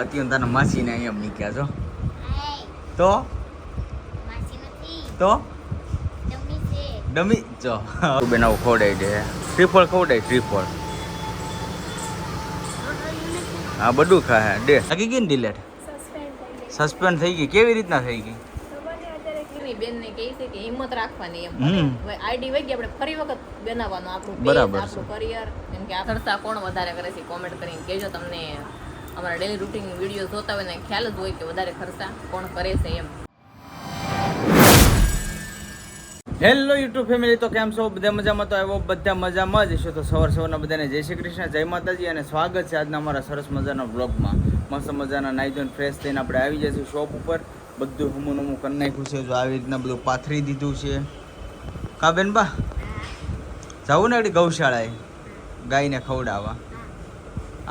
અત્યારે તને માસીને અહીંયા મૂક્યા છો તો ડમી જો બનાવ ખવડાવી દે શ્રીફળ ખવડાય શ્રીફળ હા બધું ખાય દે લાગી ગઈ ને ડિલેટ સસ્પેન્ડ થઈ ગઈ કેવી રીતના થઈ ગઈ બેનને કહે છે કે હિંમત રાખવાની એમ આઈડી વગી આપણે ફરી વખત બનાવવાનું આપણું બરાબર આપણું કરિયર એમ કે આ ખર્ચા કોણ વધારે કરે છે કોમેન્ટ કરીને કહેજો તમને અમારા ડેલી રૂટીન વિડીયો જોતા હોય ને ખ્યાલ જ હોય કે વધારે ખર્ચા કોણ કરે છે એમ. હેલો યુટ્યુબ ફેમિલી, તો કેમ છો? બધા મજામાં? તો આવ્યો બધા મજામાં જ છો. તો સવારના બધાને જય શ્રી કૃષ્ણ, જય માતાજી અને સ્વાગત છે આજના અમારા સરસ મજાના બ્લોગમાં. મસ્ત મજાના નાઈ ધોઈને ફ્રેશ થઈને આપણે આવી જઈશું શોપ ઉપર. બધું હમું નમું કરી નાખ્યું છે, જો આવી રીતના બધું પાથરી દીધું છે. કા બેન બા જવું ને એડી ગૌશાળાએ ગાયને ખવડાવવા.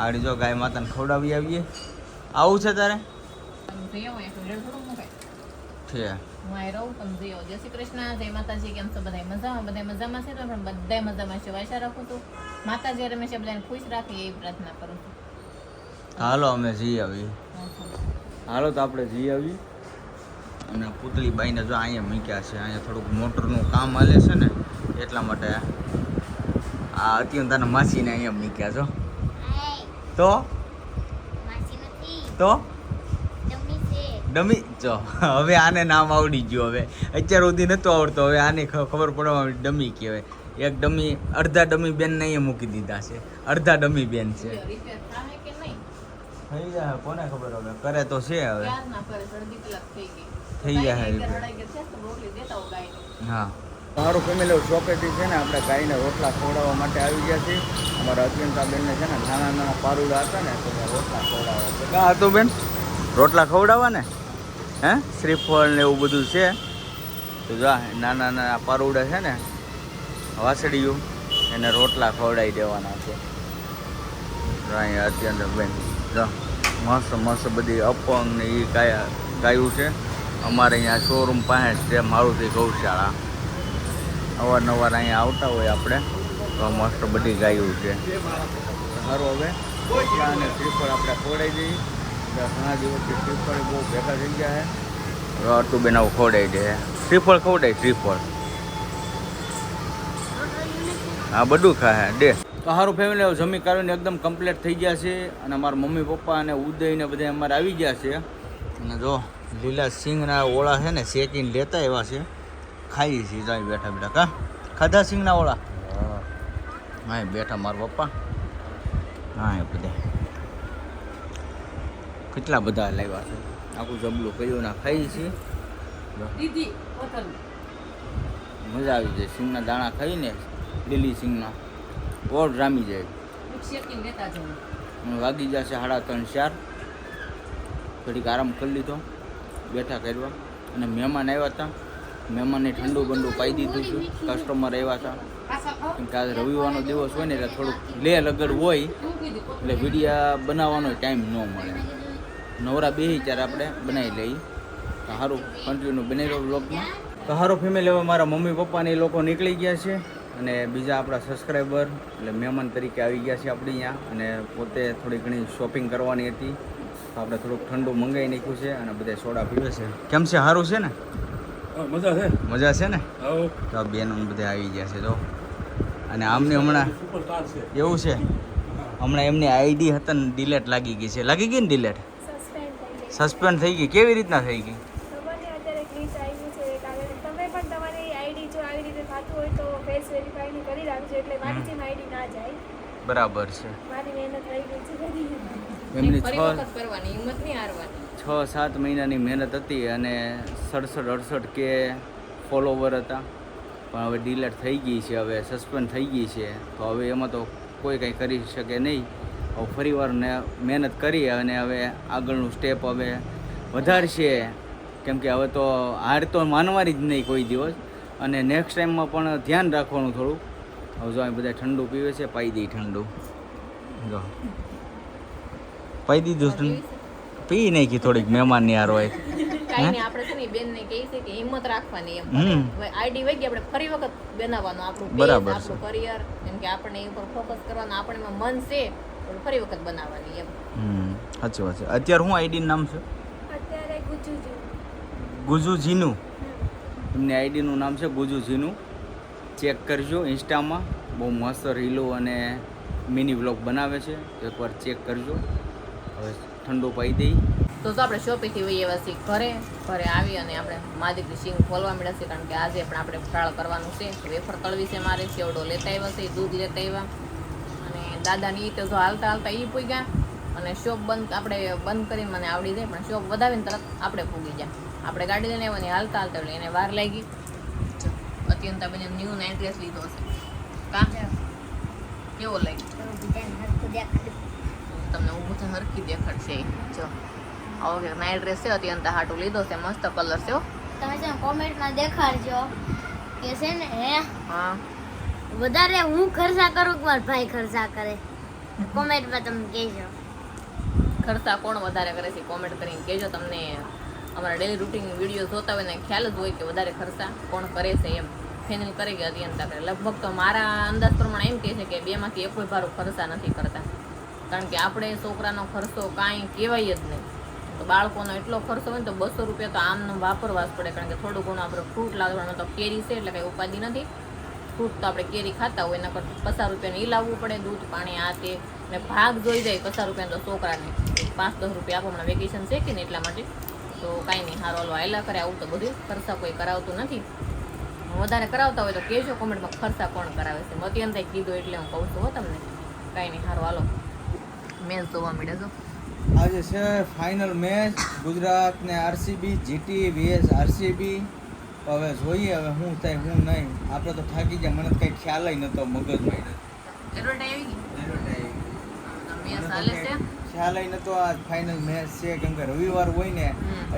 આડી જો ગાય માતાને ખવડાવી આવીએ. આવું છે તારે છે? જય શ્રી કૃષ્ણ, જય માતાજી. કેમ છો બધા? મજામાં? બધા મજામાં છે? તો પણ બધા મજામાં છે. આશા રાખું છું માતાજી હંમેશા બધાને ખુશ રાખે એ પ્રાર્થના કરું છું. હાલો અમે જઈ આવીએ. હાલો તો આપણે જઈ આવીએ. અને પુતળી બાઈને જો અહીંયા મૂક્યા છે. અહીંયા થોડુંક મોટરનું કામ હાલે છે ને એટલા માટે આ અત્યારે તને માસીને અહીંયા મૂક્યા છો તો ડમી જો હવે આને નામ આવડી ગયું. હવે અત્યાર સુધી નહોતું આવડતો, હવે આને ખબર પડવા ડમી કહેવાય. એક ડમી અડધા ડમી બેનને અહીંયા મૂકી દીધા છે. અડધા ડમી બેન છે. થઈ જાય કોને ખબર, હવે કરે તો છે. હવે થઈ જાય. હા મારું ફેમિલી ચોકેટી છે ને, આપણે ગાયને રોટલા ખવડાવવા માટે આવી ગયા છીએ. અમારા અત્યંતા બેનને છે ને નાના નાના પારુડા હતા ને તો રોટલા ખવડાવવા છે. કાં હતું બેન રોટલા ખવડાવવા ને? હે શ્રીફળ ને એવું બધું છે. તો જો નાના નાના પારુડા છે ને વાસળીયું, એને રોટલા ખવડાવી દેવાના છે. અહીંયા અત્યંત બેન જો મસ્ત મસ્ત બધી અપંગ ને એ ગાયું છે. અમારે અહીંયા શોરૂમ પાસે છે મારુતિ ગૌશાળા. અવારનવાર અહીંયા આવતા હોય આપણે તો મસ્ત બધી ગાયું છે. સારું હવે રોટલા અને શ્રીફળ આપણે ખવડાવી દઈએ. ઘણા દિવસથી શ્રીફળ બહુ ભેગા થઈ ગયા છે. અડતું બેન આવું ખવડાવી દે. શ્રીફળ ખવડાય શ્રીફળ હા બધું ખાય દે. તો સારું ફેમિલી જમી કાઢીને એકદમ કમ્પ્લીટ થઈ ગયા છે. અને અમારા મમ્મી પપ્પા અને ઉદય ને બધા અમારે આવી ગયા છે. અને જો લીલા સિંગના ઓળા છે ને શેકીને લેતા એવા છે. ખાઈએ છીએ જાય બેઠા બેઠા. કા ખાધા સિંગના ઓળા? હા બેઠા મારા પપ્પા. હા એ બધા કેટલા બધા લાવ્યા છે. આખું જબલું કયું ના ખાઈએ છીએ. મજા આવી જાય. સિંગના દાણા ખાઈને લીલી સિંગના ઓળ રામી જાય. વાગી જશે 3:30 4. ઘડીક આરામ કરી લીધો, બેઠા કરવા. અને મહેમાન આવ્યા હતા, મહેમાનને ઠંડુ બંડુ પાઈ દીધું છું. કસ્ટમર આવ્યા હતા કેમ કે આજે રવિવારનો દિવસ હોય ને એટલે થોડુંક લે લગડ હોય એટલે વિડીયા બનાવવાનો ટાઈમ ન મળે. નવરા બેસી ત્યારે આપણે બનાવી લઈએ. તો સારું કન્ટિન્યુ બની રહ્યો બ્લોગમાં. તો સારું ફેમિલી, હવે મારા મમ્મી પપ્પાને એ લોકો નીકળી ગયા છે. અને બીજા આપણા સબસ્ક્રાઈબર એટલે મહેમાન તરીકે આવી ગયા છે આપણે અહીંયા. અને પોતે થોડી ઘણી શોપિંગ કરવાની હતી તો આપણે થોડુંક ઠંડુ મંગાવી નાખ્યું છે. અને બધા સોડા પીવે છે. કેમ છે? સારું છે ને? મજા છે. મજા છે ને? તો બેન બધા આવી ગયા છે. તો અને આમને હમણાં એવું છે, હમણાં એમની આઈડી હતા ને ડિલેટ લાગી ગઈ છે. લાગી ગઈ ને ડિલેટ? સસ્પેન્ડ થઈ ગઈ. કેવી રીતના થઈ ગઈ? બરાબર છે. એમની 6-7 મહિનાની મહેનત હતી અને 67-68 કે ફોલોવર હતા. પણ હવે ડિલેટ થઈ ગઈ છે, હવે સસ્પેન્ડ થઈ ગઈ છે. તો હવે એમાં તો કોઈ કંઈ કરી શકે નહીં. હવે ફરીવાર મહેનત કરી અને હવે આગળનું સ્ટેપ હવે વધારશે. કેમ કે હવે તો હાર તો માનવાની જ નહીં કોઈ દિવસ. અને નેક્સ્ટ ટાઈમમાં પણ ધ્યાન રાખવાનું થોડું. હવે જો બધા ઠંડુ પીવે છે, પાઈ દઈ ઠંડુ. જો પાઈ દીધું ઠંડુ, પી નાખી થોડીક મહેમાનની હાર હોય. આપણે છે ને બેનને કહે છે કે હિંમત રાખવાની એમ આઈડી વગી આપણે ફરી વખત બનાવવાનું આપણું બરાબર આપણું કરિયર. કેમ કે આપણે એ ઉપર ફોકસ કરવાનું, આપણે મન છે ફરી વખત બનાવવાની એમ. સાચી વાત છે. અત્યારે શું આઈડીનું નામ છે? અત્યારે ગુજુ જીનું. એમની આઈડીનું નામ છે ગુજુ જીનું. ચેક કરજો ઇન્સ્ટામાં, બહુ મસ્ત રીલો અને મિની વ્લોગ બનાવે છે, એકવાર ચેક કરજો. હવે ઠંડુ પાઈ દઈ તો આપણે શોપેથી વહી આવ્યા છીએ ઘરે આવી અને આપણે મા દીકરી સિંગ ખોલવા મળ્યા છે, કારણ કે આજે પણ આપણે ફરાળ કરવાનું છે. વેફર તળવી છે મારે, સેવડો લેતા આવ્યા છે, દૂધ લેતા આવ્યા, અને દાદાની તો જો હાલતા એ પૂગ્યા, અને શોપ આપણે બંધ કરીને મને આવડી જાય, પણ શોપ વધાવીને તરત આપણે પૂગી જાય. આપણે ગાડી લઈને આવ્યા ને હાલતા એટલે એને વાર લાગી. અત્યંત બેને ન્યૂ નાઇટ ડ્રેસ લીધો હશે કા કેવો લાગ્યો તમને? ઊભું છે હરખી દેખાડશે. જો આવો કે નાઇટ ડ્રેસ છે, અત્યંત હાટું લીધો છે, મસ્ત કલર છે. તમે છે કોમેન્ટમાં દેખાડજો કે છે ને હા વધારે હું ખર્ચા કરું કે મારા ભાઈ ખર્ચા કરે. કોમેન્ટમાં તમે કહેજો ખર્ચા કોણ વધારે કરે છે, કોમેન્ટ કરીને કહેજો. તમને અમારા ડેલી રૂટીન વિડીયો જોતા હોય ને ખ્યાલ જ હોય કે વધારે ખર્ચા કોણ કરે છે, એમ ફાઇનલ કરે કે અત્યંત કરે. લગભગ તો મારા અંદાજ પ્રમાણે એમ કહે છે કે બેમાંથી એક કોઈ ભારો ખર્ચા નથી કરતા, કારણ કે આપણે છોકરાનો ખર્ચો કાંઈ કહેવાય જ નહીં. તો બાળકોનો એટલો ખર્ચો હોય ને તો 200 રૂપિયા તો આમનો વાપરવા જ પડે, કારણ કે થોડું ઘણું આપણે ફ્રૂટ લાવવાનું તો કેરી છે એટલે કંઈ ઉપાધિ નથી. ફ્રૂટ તો આપણે કેરી ખાતા હોય એના કરતાં 50 રૂપિયાને એ લાવવું પડે, દૂધ પાણી આ તે ને ભાગ જોઈ જાય 50 રૂપિયાનો તો છોકરાને 5-10 રૂપિયા આપો. હમણાં વેકેશન છે કે ને એટલા માટે તો કાંઈ નહીં, હારો હલવા આયલા કરે. આવું તો બધું ખર્ચા કોઈ કરાવતું નથી. વધારે કરાવતા હોય તો કહેજો કોમેન્ટમાં ખર્ચા કોણ કરાવે છે. મતિયંતે કીધું એટલે હું કહું છું હો તમને. કાંઈ નહીં, હારો હાલો મેચ જોવા મળે છો. આજે છે ફાઇનલ મેચ ગુજરાત ને આરસીબી, જીટી vs આરસીબી. હવે જોઈએ હવે શું થાય શું નહીં. આપણે તો થાકી ગયા, મને કંઈ ખ્યાલ નહોતો મગજમાં. મેચ હાલે છે, ખ્યાલ નહોતો આ ફાઇનલ મેચ છે, કેમ કે રવિવાર હોય ને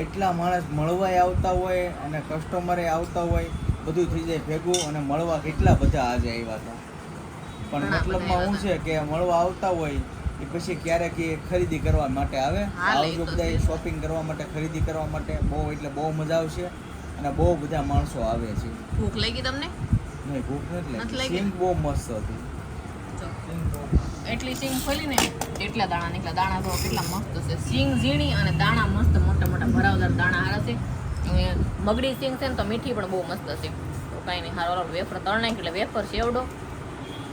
એટલા માણસ મળવાય આવતા હોય અને કસ્ટમરે આવતા હોય, બધું થઈ જાય ભેગું. અને મળવા કેટલા બધા આજે આવ્યા હતા, પણ મતલબમાં શું છે કે મળવા આવતા હોય એ પછી ક્યારેક એ ખરીદી કરવા માટે આવે. આવજો બધા શોપિંગ કરવા માટે, ખરીદી કરવા માટે. બહુ એટલે બહુ મજા આવશે અને બહુ બધા માણસો આવે છે. ભૂખ લાગી તમને? નહીં, ભૂખ નથી નથી લાગી. લાગી? સિંગ બહુ મસ્ત હતી. એટલી સિંગ ખોલી ને એટલા દાણા નીકળ્યા. દાણા તો કેટલા મસ્ત છે, સિંગ ઝીણી અને દાણા મસ્ત મોટા મોટા ભરાવદાર દાણા હારા છે. અને મગડી સિંગ છે ને તો મીઠી પણ બહુ મસ્ત છે. તો કાંઈ નહીં, હારો વેફર તળ નાખી એટલે વેફર સેવડો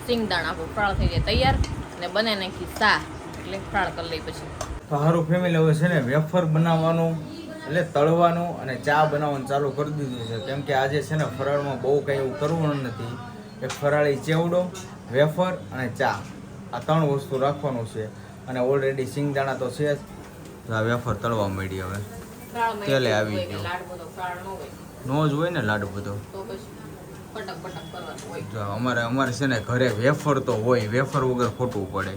સિંગ દાણા આપણું ફ્રાળ થઈ જાય તૈયાર, અને બને નાખી સા એટલે ફ્રાળ કરી લઈ. પછી તો સારું ફેમિલી, હવે છે ને વેફર બનાવવાનું એટલે તળવાનું અને ચા બનાવવાનું ચાલુ કરી દીધું છે, કેમ કે આજે છે ને ફરાળમાં બહુ કંઈ એવું કરવાનું નથી. એક ફરાળી ચેવડો, વેફર અને ચા, આ 3 વસ્તુ રાખવાનું છે. અને ઓલરેડી સિંગદાણા તો છે જ. આ વેફર તળવા મળી. હવે તેલે આવી ગયું. લાડ બધો ફ્રાળ ન હોય નો જ હોય ને લાડુ બધો. તો પછી પટક પટક કરવાનું હોય. જો અમારે છે ને ઘરે વેફર તો હોય, વેફર વગર ખોટવું પડે.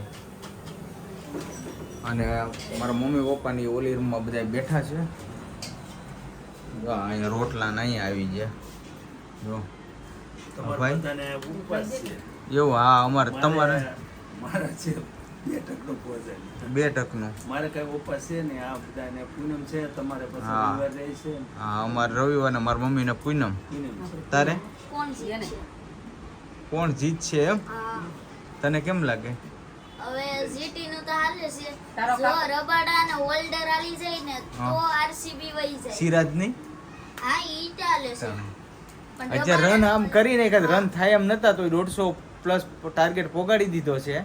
અને મારા મમ્મી પપ્પાની ઓલી રૂમમાં બધા બેઠા છે. જો અહીંયા રોટલા ને અહીંયા આવી ગયા. જો ભાઈ એવું? હા, અમારે તમારે મારા છે 2% ટકનું. મારે કઈ ઉપવાસ છે ને આ બધાને પૂનમ છે, તમારે પછી હા. રવિવાર રહે છે ને હા, અમારે રવિવાર ને મારા મમ્મીને પૂનમ. પૂનમ છે. તારે કોણ છે ને કોણ જીતશે એમ? હા તને કેમ લાગે? હવે જીટી નું તો હાલે છે. તારો જો રબાડા ને હોલ્ડર આલી જાય ને તો હા. આરસીબી વહી જાય. સિરાજની હા ઈ ચાલે છે. પણ અત્યારે રન આમ કરીને એકાદ રન થાય એમ નતા, તો 150+ ટાર્ગેટ પોગાડી દીધો છે,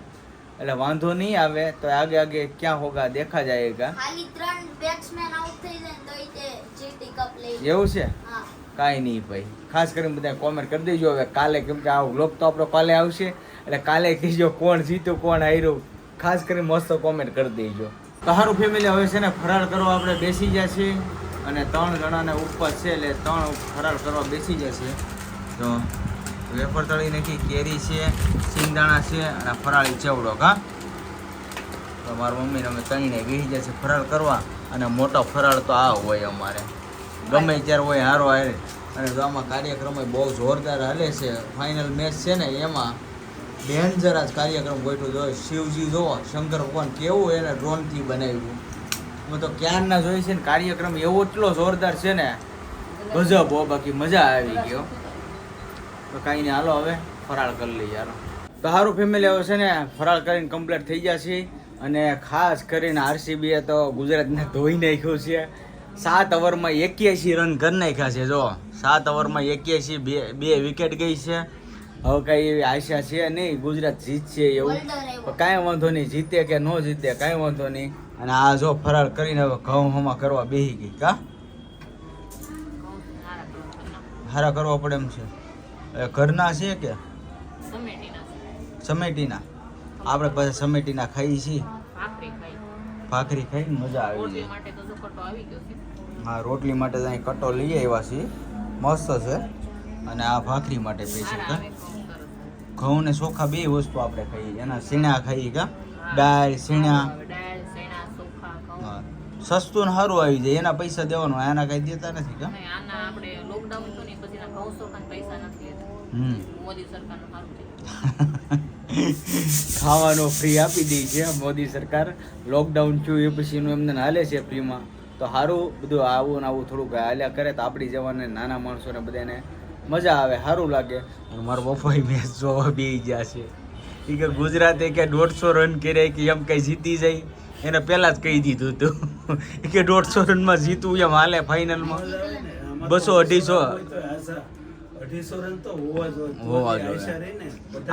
એટલે વાંધો નહીં આવે. તો આગે ક્યાં હોગા દેખા જાયગા. ખાલી 3 બેટ્સમેન આઉટ થઈ જાય ને તો ઈ તે જીટી કપ લઈ જાય. એવું છે? હા કાંઈ નહીં ભાઈ, ખાસ કરીને બધા કોમેન્ટ કરી દેજો હવે કાલે, કેમ કે આ વ્લોગ તો આપણો કાલે આવશે, એટલે કાલે કહેજો કોણ જીત્યું કોણ હાર્યું. ખાસ કરીને મસ્ત કોમેન્ટ કરી દેજો. તો સારું ફેમિલી, હવે છે ને ફરાળ કરવા આપણે બેસી ગયા છીએ, અને 3 જણાને ઉપવાસ છે એટલે 3 ફરાળ કરવા બેસી જશે. તો વેફર તળી નાખી, કેરી છે, સિંગદાણા છે અને ફરાળી ચેવડો. કા તો મારા મમ્મીને અમે તળીને બેસી જશે ફરાળ કરવા. અને મોટો ફરાળ તો આ હોય અમારે, ગમે ત્યારે હોય હારો હારે. અને તો આમાં કાર્યક્રમ બહુ જોરદાર હાલે છે. ફાઇનલ મેચ છે ને એમાં ડેન્જર જ કાર્યક્રમ ગોઠવું જોઈએ. શિવજી જોવો, શંકર ભગવાન કેવું એને ડ્રોનથી બનાવ્યું. અમે તો ક્યારના જોઈ છે ને કાર્યક્રમ એવો એટલો જોરદાર છે ને, ગજબ હો. બાકી મજા આવી ગયો. તો કાંઈ નહીં, હાલો હવે ફરાળ કરી લઈએ. હાલો તો સારું ફેમિલી, હવે છે ને ફરાળ કરીને કમ્પ્લીટ થઈ ગયા છે. અને ખાસ કરીને આરસીબીએ તો ગુજરાતને ધોઈ નાખ્યું છે. 7 ઓવરમાં 81 રન કરી નાખ્યા છે. જો 7 ઓવરમાં 81, બે વિકેટ ગઈ છે. હવે કાંઈ એવી આશા છે નહીં ગુજરાત જીતશે એવું, પણ કાંઈ વાંધો નહીં, જીતે કે ન જીતે કાંઈ વાંધો નહીં. અને આ જો ફરાર કરીને હવે ઘઉં હમા કરવા બેસી ગઈ કા હારા કરવા પડે એમ છે. એ ઘરના છે કે સમેટીના? આપણે પછી સમેટીના ખાઈ છીએ, ભાખરી ખાઈને મજા આવી જાય. હા, રોટલી માટે તો અહીં કટો લઈ આવ્યા છીએ, મસ્ત છે. અને આ ભાખરી માટે પૈસા કા ઘઉં ને ચોખા બે વસ્તુ આપણે ખાઈએ. એના સીણા ખાઈએ કા દાળ સીણા. હા, સસ્તું ને સારું આવી જાય, એના પૈસા દેવાનું, એના કઈ દેતા નથી કા. ખાવાનું ફ્રી આપી દઈ છે મોદી સરકાર. લોકડાઉન થયું એ પછીનું એમને હાલે છે ફ્રીમાં, તો સારું બધું આવું ને આવું થોડુંક હાલ્યા કરે તો આપણી જવાને નાના માણસોને બધાને મજા આવે, સારું લાગે. અને મારા પપ્પાએ મેચ જોવા બેસી ગયા છે. એ કે ગુજરાતે કે 150 રન કર્યા કે એમ કઈ જીતી જાય, એને પહેલા જ કહી દીધું હતું કે 150 રનમાં જીતવું એમ હાલે ફાઇનલમાં. 200-250 રન તો હોવા જોઈએ.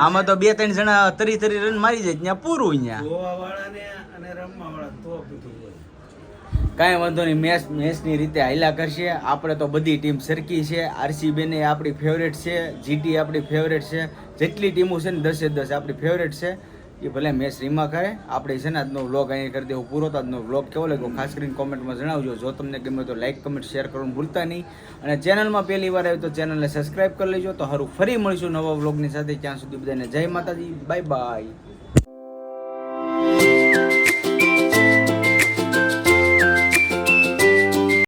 આમાં તો 2-3 જણા 30 રન મારી જાય ત્યાં પૂરું. અહીંયા ગોવા વાળાને અને રમવા વાળા તો બધું હોય. કાંઈ વાંધો નહીં, મેચની રીતે હાલ્યા કરશે. આપણે તો બધી ટીમ સરખી છે. આરસીબીને આપણી ફેવરેટ છે, જીટી આપણી ફેવરેટ છે. જેટલી ટીમો છે ને 10-10 આપણી ફેવરેટ છે. એ ભલે મેચ રીમા કરે. આપણે છે ને આજનો વ્લોગ અહીં કરી દેવું પૂરો. તો આજનો વ્લોગ કેવો લાગ્યો ખાસ કરીને કોમેન્ટમાં જણાવજો. જો તમને ગમે તો લાઇક કમેન્ટ શેર કરવાનું ભૂલતા નહીં. અને ચેનલમાં પહેલી વાર આવ્યો તો ચેનલને સબસ્ક્રાઈબ કરી લેજો. તો સારું, ફરી મળીશું નવા વ્લોગની સાથે. ત્યાં સુધી બધાને જય માતાજી, બાય બાય.